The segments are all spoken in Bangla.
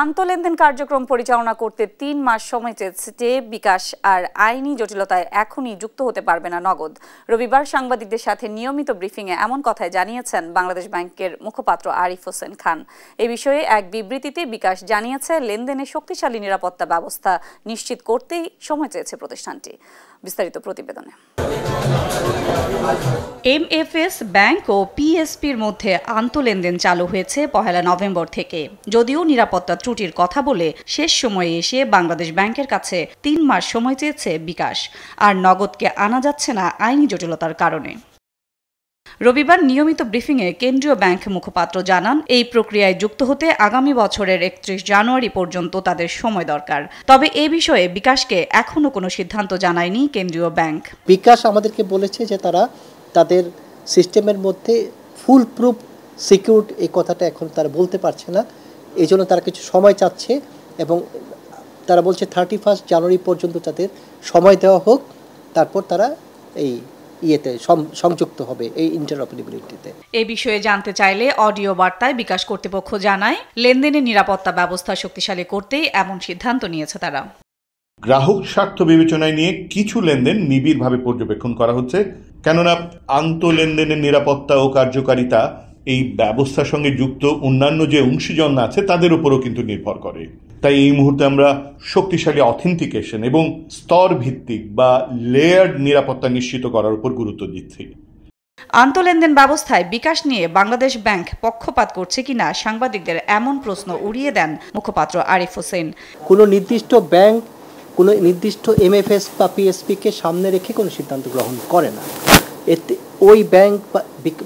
আন্তঃলেনদেন কার্যক্রম পরিচালনা করতে ৩ মাস সময় চেয়েছে বিকাশ, আর আইনি জটিলতায় এখনই যুক্ত হতে পারবে না নগদ। রবিবার সাংবাদিকদের সাথে নিয়মিত ব্রিফিংয়ে এমন কথাই জানিয়েছেন বাংলাদেশ ব্যাংকের মুখপাত্র আরিফ হোসেন খান। এ বিষয়ে এক বিবৃতিতে বিকাশ জানিয়েছে, লেনদেনে শক্তিশালী নিরাপত্তা ব্যবস্থা নিশ্চিত করতেই সময় চেয়েছে প্রতিষ্ঠানটি। বিস্তারিত প্রতিবেদনে। এমএফএস ব্যাংক ও পিএসপির মধ্যে আন্তঃলেনদেন চালু হয়েছে ১ নভেম্বর থেকে। যদিও নিরাপত্তা ত্রুটির কথা বলে শেষ সময়ে এসে বাংলাদেশ ব্যাংকের কাছে ৩ মাস সময় চেয়েছে বিকাশ, আর নগদকে আনা যাচ্ছে না আইনি জটিলতার কারণে। রবিবার নিয়মিত ব্রিফিংয়ে কেন্দ্রীয় ব্যাংক মুখপাত্র জানান, এই প্রক্রিয়ায় যুক্ত হতে আগামী বছরের ৩১ জানুয়ারি পর্যন্ত তাদের সময় দরকার। তবে এ বিষয়ে বিকাশকে এখনো কোনো সিদ্ধান্ত জানায়নি কেন্দ্রীয় ব্যাংক। বিকাশ আমাদেরকে বলেছে যে তারা তাদের সিস্টেমের মধ্যে ফুল প্রুফ সিকিউরড এই কথাটা এখন তারা বলতে পারছে না, এই জন্য তারা কিছু সময় চাচ্ছে এবং তারা বলছে 31 জানুয়ারি পর্যন্ত তাদের সময় দেওয়া হোক, তারপর তারা এই সংযুক্ত হবে এই ইন্টারঅপারেবিলিটিতে। এই বিষয়ে জানতে চাইলে অডিও বার্তায় বিকাশ কর্তৃপক্ষ জানায়, লেনদেনের নিরাপত্তা ব্যবস্থা শক্তিশালী করতেই এমন সিদ্ধান্ত নিয়েছে তারা। গ্রাহক স্বার্থ বিবেচনায় নিয়ে কিছু লেনদেন নিবিড়ভাবে পর্যবেক্ষণ করা হচ্ছে, কেননা আন্তঃলেনদেনের নিরাপত্তা ও কার্যকারিতা এই ব্যবস্থার সঙ্গে যুক্ত অন্যান্য যে অংশীজন আছে তাদের উপরও কিন্তু নির্ভর করে। তাই এই মুহূর্তে আমরা শক্তিশালী অথেন্টিকেশন এবং স্তর ভিত্তিক বা লেয়ার্ড নিরাপত্তা নিশ্চিত করার উপর গুরুত্ব দিচ্ছি। আন্তঃলেনদেন ব্যবস্থায় বিকাশ নিয়ে বাংলাদেশ ব্যাংক পক্ষপাত করছে কিনা সাংবাদিকদের এমন প্রশ্ন উড়িয়ে দেন মুখপাত্র আরিফ হোসেন। কোনো নির্দিষ্ট ব্যাংক কোনো নির্দিষ্ট এমএফএস বা পিএসপিকে সামনে রেখে কোনো সিদ্ধান্ত গ্রহণ করে না। এতে ওই ব্যাংক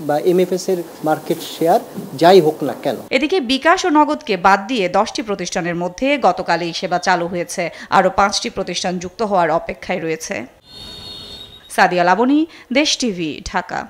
বা এমএফএস এর মার্কেট শেয়ার যাই হোক না কেন। এদিকে বিকাশ ও নগদকে বাদ দিয়ে 10টি প্রতিষ্ঠানের মধ্যে গতকালই সেবা চালু হয়েছে, আরও 5টি প্রতিষ্ঠান যুক্ত হওয়ার অপেক্ষায় রয়েছে। সাদিয়া লাবনী, দেশ টিভি, ঢাকা।